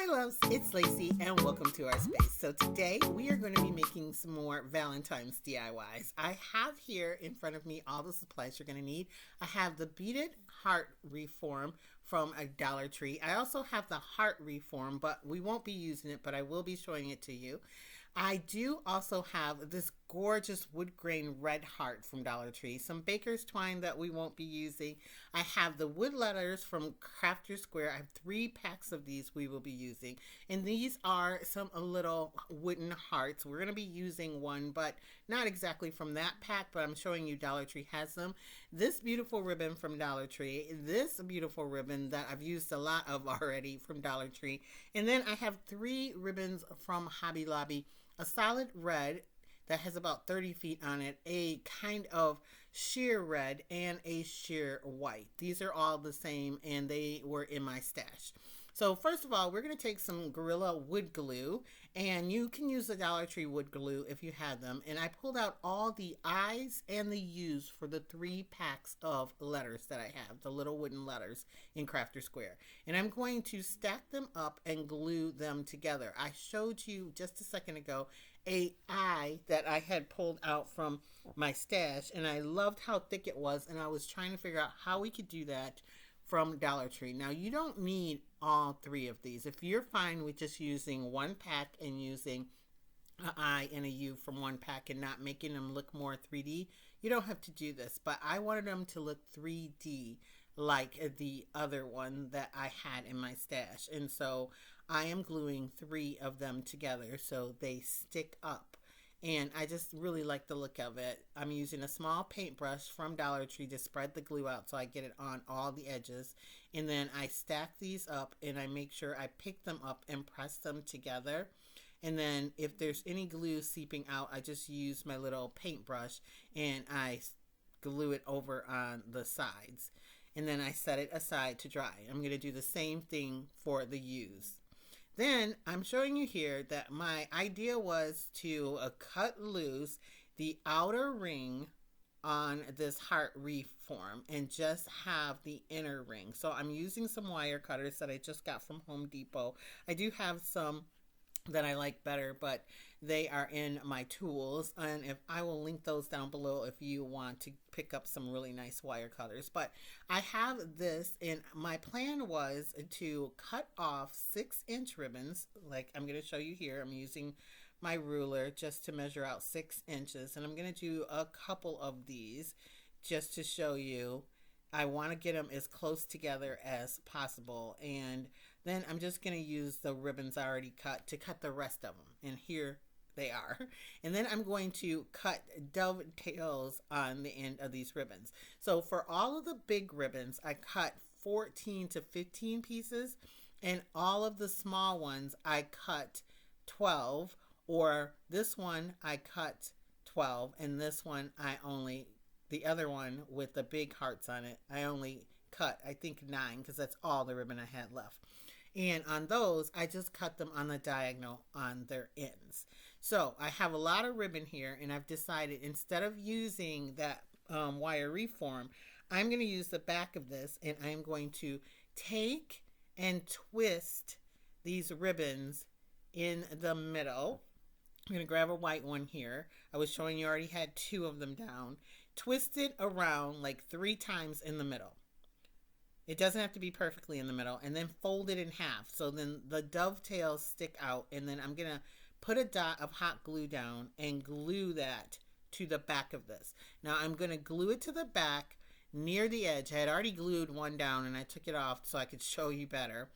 loves, it's Lacey and welcome to our space. So today we are going to be making some more Valentine's DIYs. I have here in front of me all the supplies you're going to need. I have the beaded heart reform from a Dollar Tree. I also have the heart reform, but we won't be using it, but I will be showing it to you. I do also have this gorgeous wood grain red heart from Dollar Tree, some baker's twine that we won't be using. I have the wood letters from Crafter's Square. I have 3 packs of these we will be using. And these are some little wooden hearts. We're going to be using one, but not exactly from that pack, but I'm showing you Dollar Tree has them. This beautiful ribbon from Dollar Tree, this beautiful ribbon that I've used a lot of already from Dollar Tree. And then I have 3 ribbons from Hobby Lobby. A solid red that has about 30 feet on it, a kind of sheer red, and a sheer white. These are all the same, and they were in my stash. So first of all, we're going to take some Gorilla wood glue, and you can use the Dollar Tree wood glue if you had them. And I pulled out all the I's and the U's for the 3 packs of letters that I have, the little wooden letters in Crafter Square. And I'm going to stack them up and glue them together. I showed you just a second ago a I that I had pulled out from my stash, and I loved how thick it was, and I was trying to figure out how we could do that from Dollar Tree. Now, you don't need all 3 of these. If you're fine with just using 1 pack and using an I and a U from 1 pack and not making them look more 3D, you don't have to do this. But I wanted them to look 3D like the other one that I had in my stash. And so I am gluing 3 of them together so they stick up. And I just really like the look of it. I'm using a small paintbrush from Dollar Tree to spread the glue out so I get it on all the edges. And then I stack these up and I make sure I pick them up and press them together. And then if there's any glue seeping out, I just use my little paintbrush and I glue it over on the sides. And then I set it aside to dry. I'm going to do the same thing for the U's. Then I'm showing you here that my idea was to cut loose the outer ring on this heart reform and just have the inner ring. So I'm using some wire cutters that I just got from Home Depot. I do have some that I like better, but they are in my tools, and if I will link those down below if you want to pick up some really nice wire cutters. But I have this, and my plan was to cut off 6-inch ribbons, like I'm going to show you here. I'm using my ruler just to measure out 6 inches, and I'm going to do a couple of these just to show you. I want to get them as close together as possible, and then I'm just going to use the ribbons I already cut to cut the rest of them. And here they are. And then I'm going to cut dovetails on the end of these ribbons. So for all of the big ribbons, I cut 14 to 15 pieces. And all of the small ones, I cut 12. Or this one, I cut 12. And this one, the other one with the big hearts on it, I only cut, I think 9, because that's all the ribbon I had left. And on those, I just cut them on the diagonal on their ends. So I have a lot of ribbon here, and I've decided instead of using that wire reform, I'm going to use the back of this, and I'm going to take and twist these ribbons in the middle. I'm going to grab a white one here. I was showing you already had 2 of them down. Twist it around like 3 times in the middle. It doesn't have to be perfectly in the middle, and then fold it in half. So then the dovetails stick out, and then I'm going to put a dot of hot glue down and glue that to the back of this. Now I'm going to glue it to the back near the edge. I had already glued one down and I took it off so I could show you better.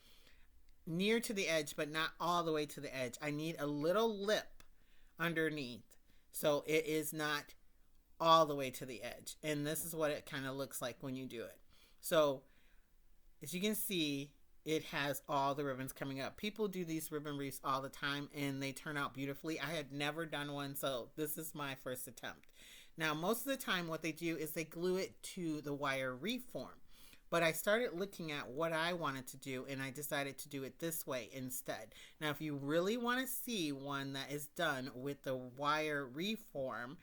Near to the edge, but not all the way to the edge. I need a little lip underneath so it is not all the way to the edge. And this is what it kind of looks like when you do it. So as you can see, it has all the ribbons coming up. People do these ribbon wreaths all the time, and they turn out beautifully. I had never done one, so this is my first attempt. Now, most of the time, what they do is they glue it to the wire reform. But I started looking at what I wanted to do, and I decided to do it this way instead. Now, if you really want to see one that is done with the wire reform,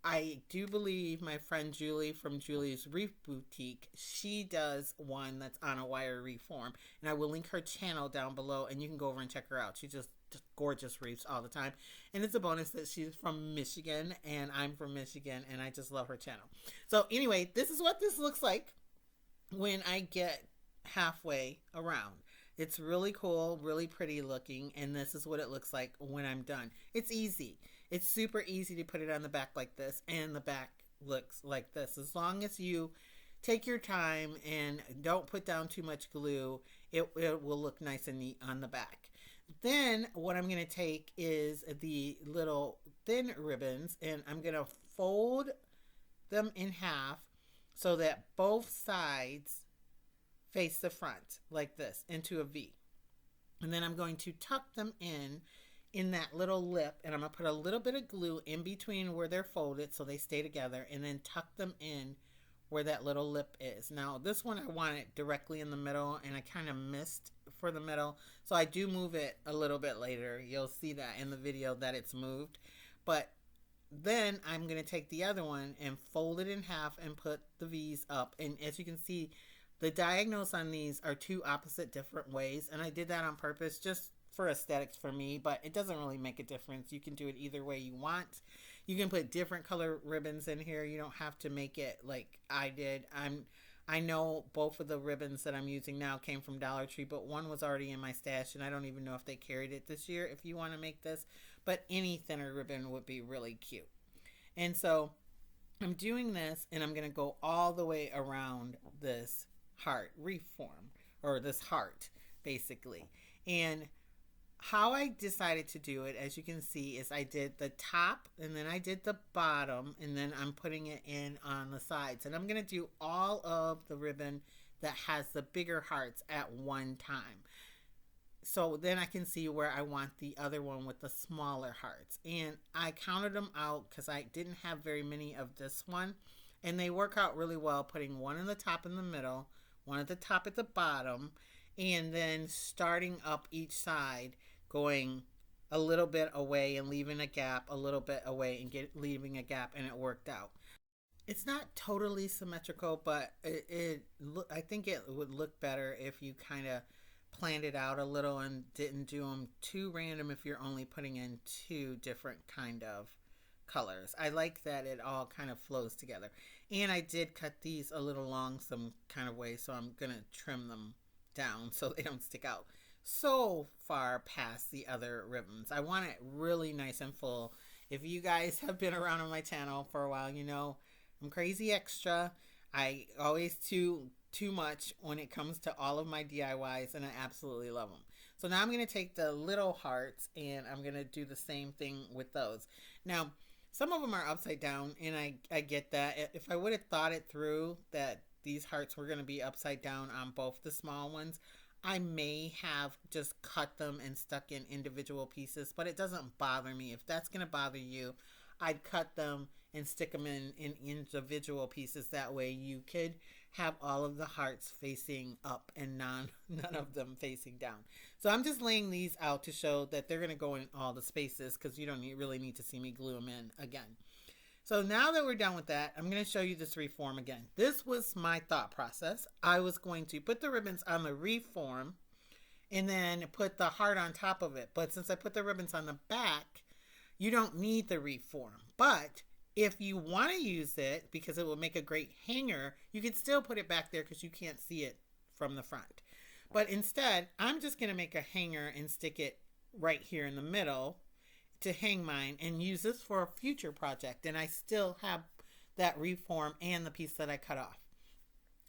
I do believe my friend Julie from Julia's Wreath Boutique, she does one that's on a wire reform. And I will link her channel down below and you can go over and check her out. She just gorgeous wreaths all the time. And it's a bonus that she's from Michigan and I'm from Michigan and I just love her channel. So anyway, this is what this looks like when I get halfway around. It's really cool, really pretty looking, and this is what it looks like when I'm done. It's easy. It's super easy to put it on the back like this, and the back looks like this. As long as you take your time and don't put down too much glue, it will look nice and neat on the back. Then what I'm going to take is the little thin ribbons, and I'm going to fold them in half so that both sides face the front like this into a V. And then I'm going to tuck them in that little lip, and I'm going to put a little bit of glue in between where they're folded so they stay together, and then tuck them in where that little lip is. Now this one I want it directly in the middle, and I kind of missed for the middle, so I do move it a little bit later. You'll see that in the video that it's moved. But then I'm going to take the other one and fold it in half and put the V's up, and as you can see, the diagonals on these are two opposite different ways, and I did that on purpose just for aesthetics for me, but it doesn't really make a difference. You can do it either way you want. You can put different color ribbons in here. You don't have to make it like I did. I know both of the ribbons that I'm using now came from Dollar Tree, but one was already in my stash, and I don't even know if they carried it this year if you want to make this, but any thinner ribbon would be really cute. And so I'm doing this, and I'm going to go all the way around this heart reform, or this heart basically. And how I decided to do it, as you can see, is I did the top and then I did the bottom, and then I'm putting it in on the sides, and I'm going to do all of the ribbon that has the bigger hearts at one time, so then I can see where I want the other one with the smaller hearts. And I counted them out because I didn't have very many of this one, and they work out really well, putting one in the top in the middle, one at the top at the bottom, and then starting up each side, going a little bit away and leaving a gap, a little bit away and leaving a gap, and it worked out. It's not totally symmetrical, but I think it would look better if you kind of planned it out a little and didn't do them too random if you're only putting in two different kind of colors. I like that it all kind of flows together. And I did cut these a little long some kind of way, so I'm gonna trim them down so they don't stick out so far past the other ribbons. I want it really nice and full. If you guys have been around on my channel for a while, you know I'm crazy extra. I always too much when it comes to all of my DIYs, and I absolutely love them. So now I'm going to take the little hearts and I'm going to do the same thing with those. Now some of them are upside down, and I get that. If I would have thought it through that these hearts were going to be upside down on both the small ones, I may have just cut them and stuck in individual pieces, but it doesn't bother me. If that's going to bother you, I'd cut them and stick them in individual pieces. That way you could have all of the hearts facing up and none of them facing down. So I'm just laying these out to show that they're going to go in all the spaces, because you don't really need to see me glue them in again. So now that we're done with that, I'm going to show you this reform again. This was my thought process. I was going to put the ribbons on the reform and then put the heart on top of it. But since I put the ribbons on the back, you don't need the reform. But if you want to use it, because it will make a great hanger, you can still put it back there because you can't see it from the front. But instead, I'm just going to make a hanger and stick it right here in the middle to hang mine and use this for a future project. And I still have that reform and the piece that I cut off.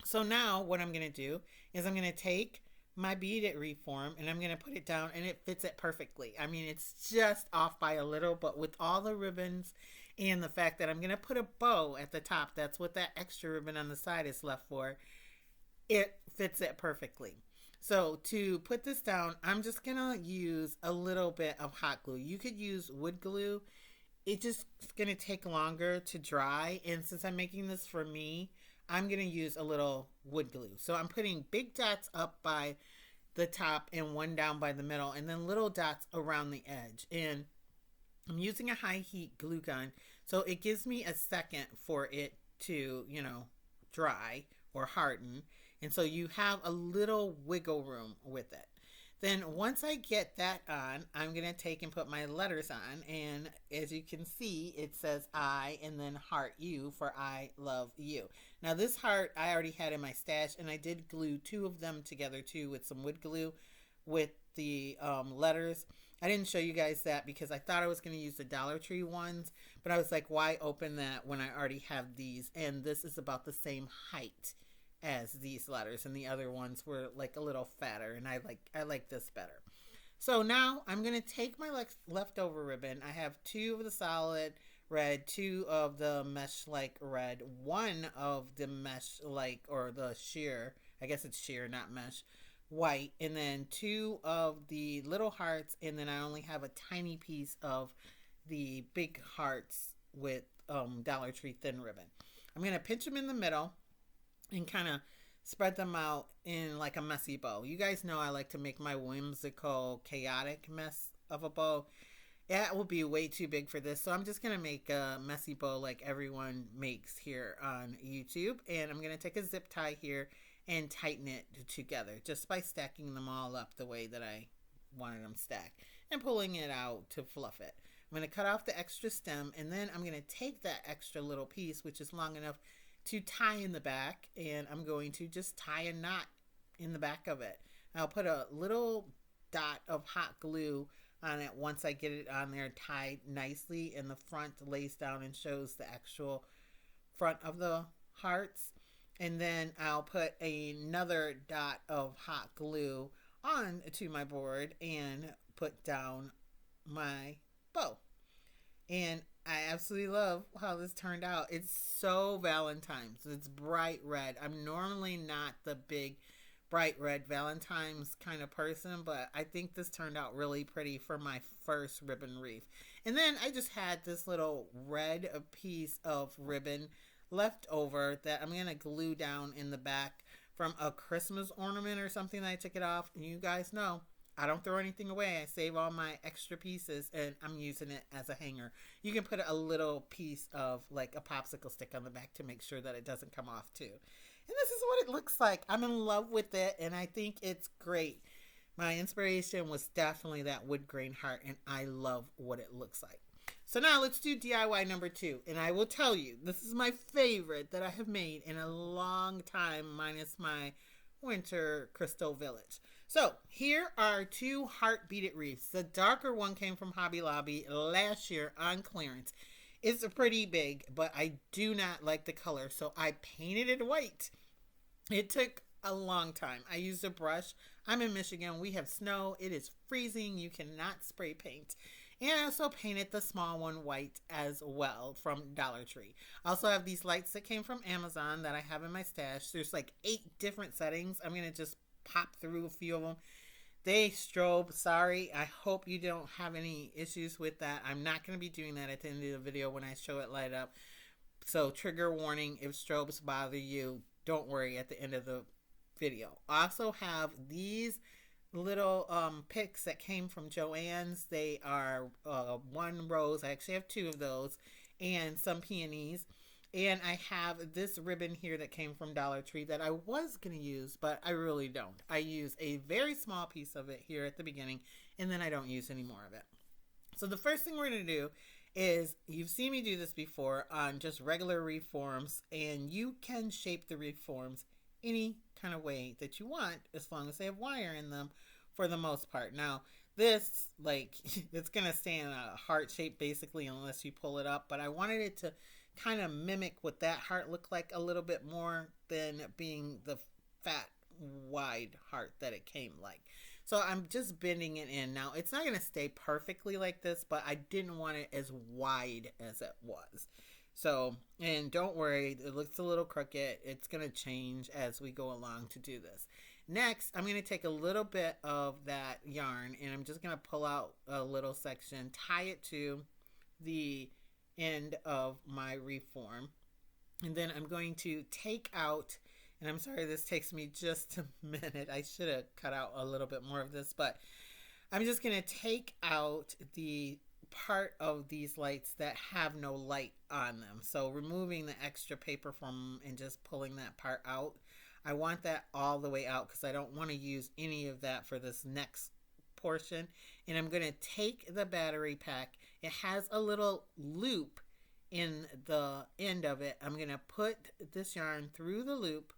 So now what I'm going to do is I'm going to take my beaded reform and I'm going to put it down, and it fits it perfectly. I mean, it's just off by a little, but with all the ribbons and the fact that I'm going to put a bow at the top, that's what that extra ribbon on the side is left for, it fits it perfectly. So to put this down, I'm just going to use a little bit of hot glue. You could use wood glue. It's just going to take longer to dry. And since I'm making this for me, I'm going to use a little wood glue. So I'm putting big dots up by the top and one down by the middle, and then little dots around the edge. And I'm using a high heat glue gun So it gives me a second for it to, dry or harden. And so you have a little wiggle room with it. Then once I get that on, I'm going to take and put my letters on. And as you can see, it says I and then heart you for I love you. Now this heart I already had in my stash, and I did glue 2 of them together too with some wood glue with the letters. I didn't show you guys that because I thought I was going to use the Dollar Tree ones, but I was like, why open that when I already have these? And this is about the same height as these letters, and the other ones were like a little fatter, and I like this better. So now I'm going to take my leftover ribbon. I have 2 of the solid red, 2 of the mesh like red, 1 of the mesh like, or the sheer, I guess it's sheer, not mesh, white, and then 2 of the little hearts, and then I only have a tiny piece of the big hearts with Dollar Tree thin ribbon. I'm going to pinch them in the middle and kind of spread them out in like a messy bow. You guys know I like to make my whimsical, chaotic mess of a bow. That will be way too big for this, so I'm just going to make a messy bow like everyone makes here on YouTube. And I'm going to take a zip tie here and tighten it together just by stacking them all up the way that I wanted them stacked and pulling it out to fluff it. I'm going to cut off the extra stem, and then I'm going to take that extra little piece, which is long enough to tie in the back, and I'm going to just tie a knot in the back of it. I'll put a little dot of hot glue on it once I get it on there tied nicely, and the front lays down and shows the actual front of the hearts. And then I'll put another dot of hot glue on to my board and put down my bow. And I absolutely love how this turned out. It's so Valentine's. It's bright red. I'm normally not the big bright red Valentine's kind of person, but I think this turned out really pretty for my first ribbon wreath. And then I just had this little red piece of ribbon left over that I'm going to glue down in the back from a Christmas ornament or something that I took it off. And you guys know I don't throw anything away. I save all my extra pieces, and I'm using it as a hanger. You can put a little piece of like a popsicle stick on the back to make sure that it doesn't come off too. And this is what it looks like. I'm in love with it, and I think it's great. My inspiration was definitely that wood grain heart, and I love what it looks like. So now let's do DIY number 2. And I will tell you, this is my favorite that I have made in a long time, minus my winter crystal village. So here are 2 heart beaded wreaths. The darker one came from Hobby Lobby last year on clearance. It's pretty big, but I do not like the color, so I painted it white. It took a long time. I used a brush. I'm in Michigan. We have snow. It is freezing. You cannot spray paint. And I also painted the small one white as well from Dollar Tree. I also have these lights that came from Amazon that I have in my stash. There's like 8 different settings. I'm going to just pop through a few of them. They strobe. Sorry. I hope you don't have any issues with that. I'm not going to be doing that at the end of the video when I show it light up. So trigger warning, if strobes bother you, don't worry at the end of the video. I also have these little picks that came from Joann's. They are 1 rose. I actually have 2 of those, and some peonies. And I have this ribbon here that came from Dollar Tree that I was going to use, but I really don't. I use a very small piece of it here at the beginning, and then I don't use any more of it. So the first thing we're going to do is, you've seen me do this before on just regular wreath forms, and you can shape the wreath forms any kind of way that you want, as long as they have wire in them for the most part. Now, this, like, it's going to stay in a heart shape basically unless you pull it up, but I wanted it to kind of mimic what that heart looked like a little bit more than being the fat, wide heart that it came like. So I'm just bending it in. Now, it's not going to stay perfectly like this, but I didn't want it as wide as it was. So, and don't worry, it looks a little crooked. It's going to change as we go along to do this. Next, I'm going to take a little bit of that yarn, and I'm just going to pull out a little section, tie it to the end of my wreath form, and then I'm going to take out, and I'm sorry this takes me just a minute, I should have cut out a little bit more of this, but I'm just going to take out the part of these lights that have no light on them. So removing the extra paper from and just pulling that part out. I want that all the way out because I don't want to use any of that for this next portion. And I'm going to take the battery pack. It has a little loop in the end of it. I'm going to put this yarn through the loop,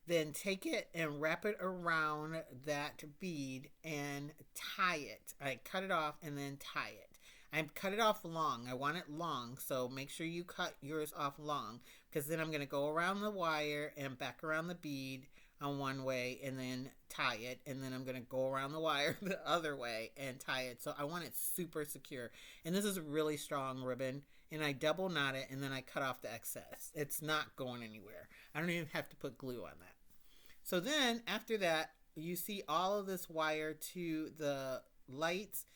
then take it and wrap it around that bead and tie it. I cut it off and then tie it. I cut it off long. I want it long, so make sure you cut yours off long, because then I'm going to go around the wire and back around the bead on one way and then tie it, and then I'm going to go around the wire the other way and tie it. So I want it super secure. And this is really strong ribbon, and I double knot it and then I cut off the excess. It's not going anywhere. I don't even have to put glue on that. So then after that, you see all of this wire to the lights.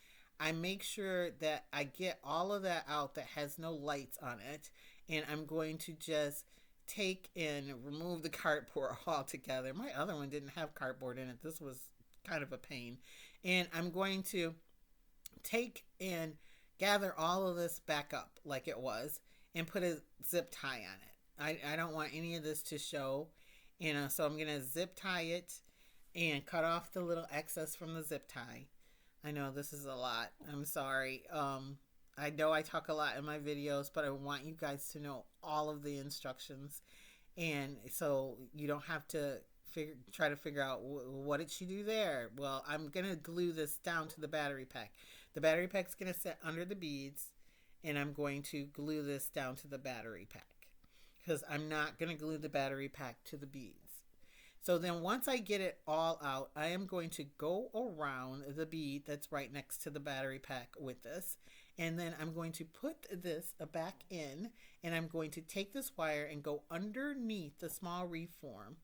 I make sure that I get all of that out that has no lights on it. And I'm going to just take and remove the cardboard altogether. My other one didn't have cardboard in it. This was kind of a pain. And I'm going to take and gather all of this back up like it was and put a zip tie on it. I don't want any of this to show. So I'm going to zip tie it and cut off the little excess from the zip tie. I know this is a lot. I'm sorry. I know I talk a lot in my videos, but I want you guys to know all of the instructions. And so you don't have to try to figure out what did she do there. Well, I'm going to glue this down to the battery pack. The battery pack's going to sit under the beads, and I'm going to glue this down to the battery pack, because I'm not going to glue the battery pack to the beads. So then once I get it all out, I am going to go around the bead that's right next to the battery pack with this. And then I'm going to put this back in, and I'm going to take this wire and go underneath the small wreath form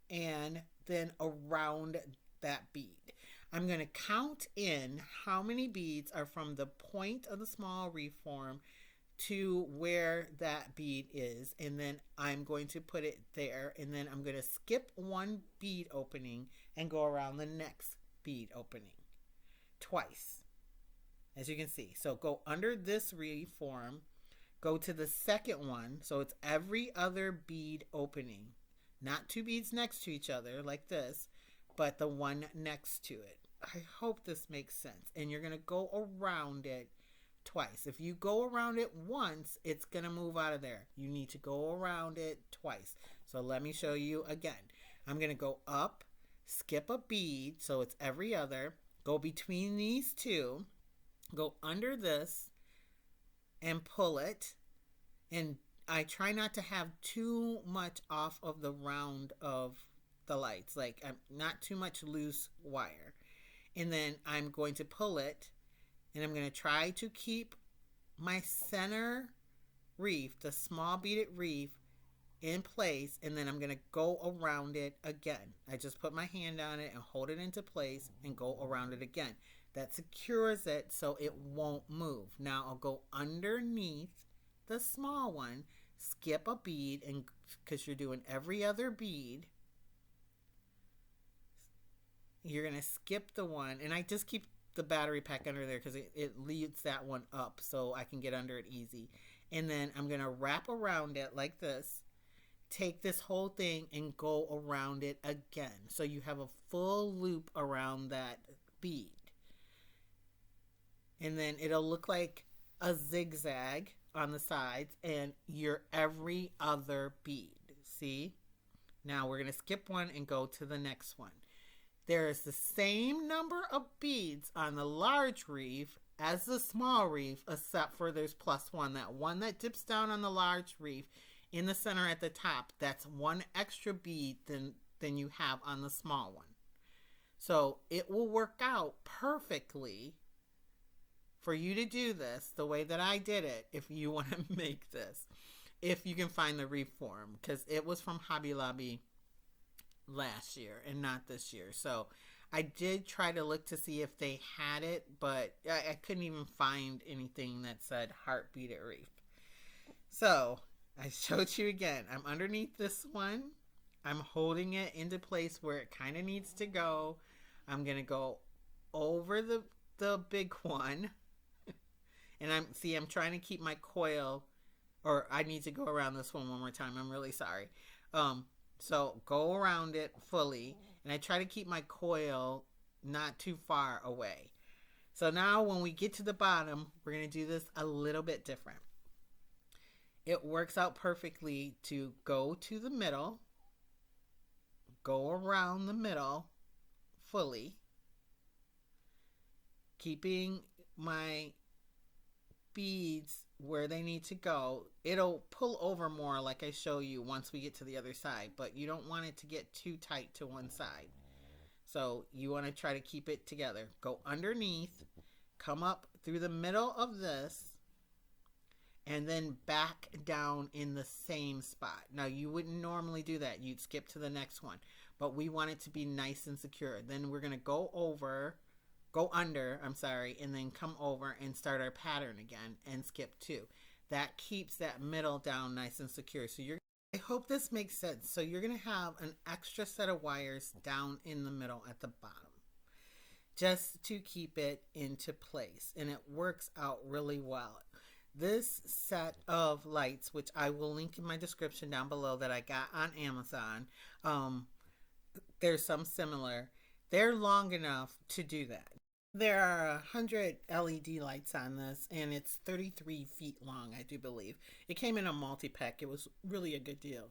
and then around that bead. I'm going to count in how many beads are from the point of the small wreath form to where that bead is, and then I'm going to put it there, and then I'm going to skip one bead opening and go around the next bead opening twice, as you can see. So go under this wreath form, go to the second one, so it's every other bead opening, not two beads next to each other like this, but the one next to it. I hope this makes sense. And you're going to go around it twice. If you go around it once, it's going to move out of there. You need to go around it twice. So let me show you again. I'm going to go up, skip a bead, so it's every other, go between these two, go under this and pull it. And I try not to have too much off of the round of the lights, like not too much loose wire. And then I'm going to pull it, and I'm going to try to keep my center wreath, the small beaded wreath, in place, and then I'm going to go around it again. I just put my hand on it and hold it into place and go around it again. That secures it so it won't move. Now I'll go underneath the small one, skip a bead, and because you're doing every other bead, you're going to skip the one, and I just keep the battery pack under there because it leads that one up so I can get under it easy. And then I'm going to wrap around it like this, take this whole thing and go around it again. So you have a full loop around that bead. And then it'll look like a zigzag on the sides and your every other bead. See? Now we're going to skip one and go to the next one. There is the same number of beads on the large wreath as the small wreath, except for there's +1. That one that dips down on the large wreath in the center at the top, that's one extra bead than you have on the small one. So it will work out perfectly for you to do this the way that I did it if you want to make this. If you can find the wreath form, because it was from Hobby Lobby last year and not this year. So I did try to look to see if they had it, but I couldn't even find anything that said heart beaded wreath. So I showed you again. I'm underneath this one. I'm holding it into place where it kind of needs to go. I'm going to go over the big one And I'm trying to keep my coil, or I need to go around this one more time. I'm really sorry. So go around it fully, and I try to keep my coil not too far away. So now when we get to the bottom, we're going to do this a little bit different. It works out perfectly to go to the middle, go around the middle fully, keeping my beads where they need to go. It'll pull over more like I show you once we get to the other side, but you don't want it to get too tight to one side. So you want to try to keep it together. Go underneath, come up through the middle of this, and then back down in the same spot. Now, you wouldn't normally do that. You'd skip to the next one. But we want it to be nice and secure. Then we're going to go under, and then come over and start our pattern again and skip 2. That keeps that middle down nice and secure. So I hope this makes sense. So you're going to have an extra set of wires down in the middle at the bottom, just to keep it into place. And it works out really well. This set of lights, which I will link in my description down below, that I got on Amazon, there's some similar. They're long enough to do that. There are 100 LED lights on this, and it's 33 feet long, I do believe. It came in a multi-pack. It was really a good deal.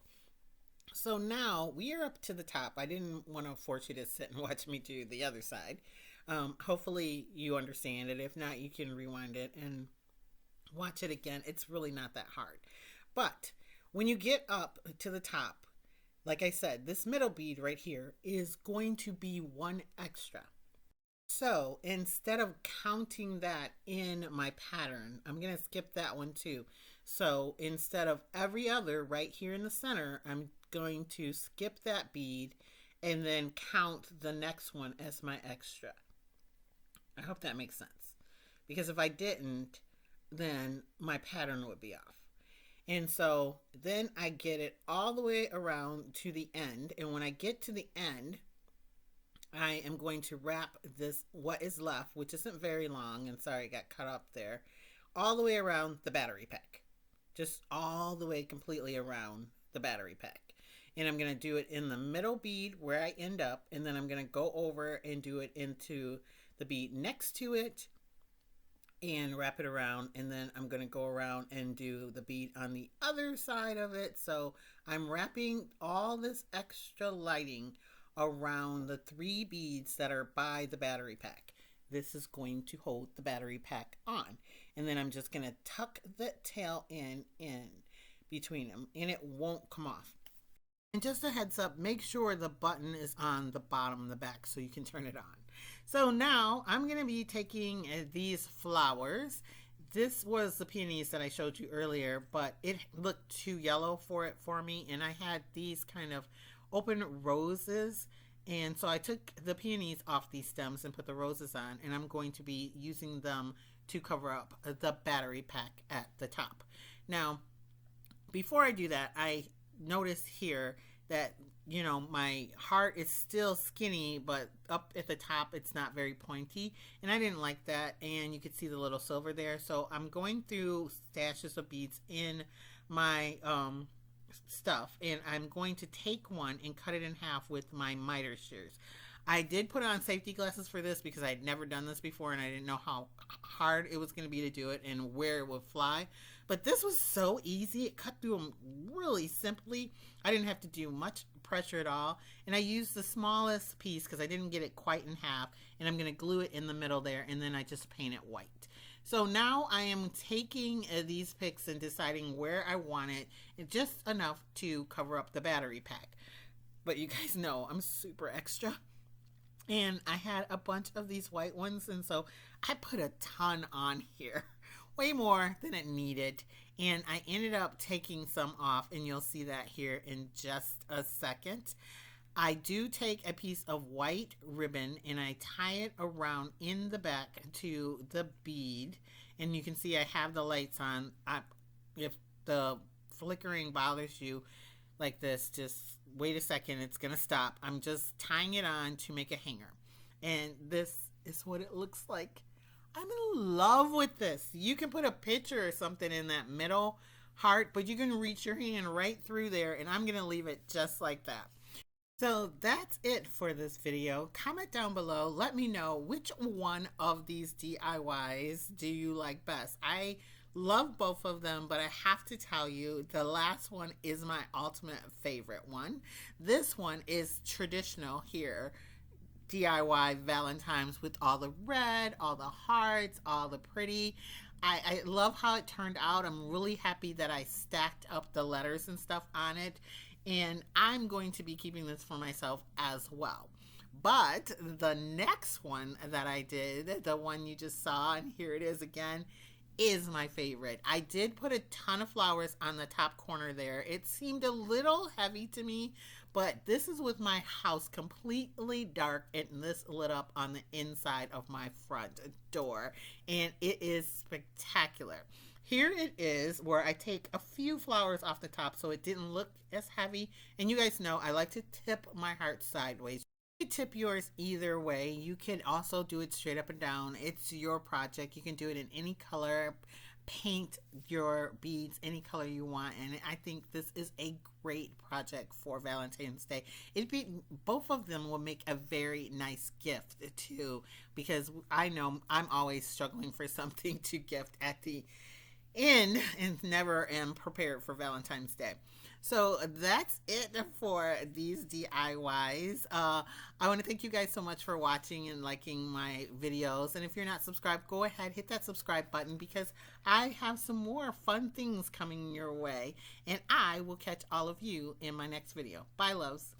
So now we are up to the top. I didn't want to force you to sit and watch me do the other side. Hopefully you understand it. If not, you can rewind it and watch it again. It's really not that hard. But when you get up to the top, like I said, this middle bead right here is going to be 1 extra. So instead of counting that in my pattern, I'm going to skip that one too. So instead of every other right here in the center, I'm going to skip that bead and then count the next one as my extra. I hope that makes sense. Because if I didn't, then my pattern would be off. And so then I get it all the way around to the end. And when I get to the end, I am going to wrap this, what is left, which isn't very long, and sorry, it got cut up there, all the way around the battery pack. Just all the way completely around the battery pack. And I'm going to do it in the middle bead where I end up, and then I'm going to go over and do it into the bead next to it and wrap it around, and then I'm going to go around and do the bead on the other side of it. So I'm wrapping all this extra lighting around the 3 beads that are by the battery pack. This is going to hold the battery pack on, and then I'm just going to tuck the tail in between them, and it won't come off. And just a heads up, make sure the button is on the bottom of the back so you can turn it on. So now I'm going to be taking these flowers. This was the peonies that I showed you earlier, but it looked too yellow for me, and I had these kind of open roses, and so I took the peonies off these stems and put the roses on, and I'm going to be using them to cover up the battery pack at the top. Now, before I do that, I noticed here that, you know, my heart is still skinny, but up at the top it's not very pointy, and I didn't like that, and you could see the little silver there. So I'm going through stashes of beads in my stuff, and I'm going to take one and cut it in half with my miter shears. I did put on safety glasses for this because I'd never done this before, and I didn't know how hard it was going to be to do it and where it would fly. But this was so easy. It cut through them really simply. I didn't have to do much pressure at all. And I used the smallest piece because I didn't get it quite in half. And I'm going to glue it in the middle there, and then I just paint it white. So now I am taking these picks and deciding where I want it, just enough to cover up the battery pack. But you guys know I'm super extra. And I had a bunch of these white ones, and so I put a ton on here. Way more than it needed. And I ended up taking some off, and you'll see that here in just a second. I do take a piece of white ribbon and I tie it around in the back to the bead. And you can see I have the lights on. If the flickering bothers you like this, just wait a second, it's gonna stop. I'm just tying it on to make a hanger. And this is what it looks like. I'm in love with this. You can put a picture or something in that middle heart, but you can reach your hand right through there, and I'm going to leave it just like that. So that's it for this video. Comment down below. Let me know which one of these DIYs do you like best. I love both of them, but I have to tell you, the last one is my ultimate favorite one. This one is traditional here. DIY Valentines with all the red, all the hearts, all the pretty. I love how it turned out. I'm really happy that I stacked up the letters and stuff on it. And I'm going to be keeping this for myself as well. But the next one that I did, the one you just saw, and here it is again, is my favorite. I did put a ton of flowers on the top corner there. It seemed a little heavy to me, but this is with my house completely dark and this lit up on the inside of my front door, and it is spectacular. Here it is where I take a few flowers off the top so it didn't look as heavy. And you guys know I like to tip my heart sideways. You can tip yours either way. You can also do it straight up and down. It's your project. You can do it in any color. Paint your beads any color you want. And I think this is a great project for Valentine's Day. Both of them will make a very nice gift too, because I know I'm always struggling for something to gift at the and never am prepared for Valentine's Day. So that's it for these DIYs. I want to thank you guys so much for watching and liking my videos. And if you're not subscribed, go ahead, hit that subscribe button, because I have some more fun things coming your way. And I will catch all of you in my next video. Bye, loves.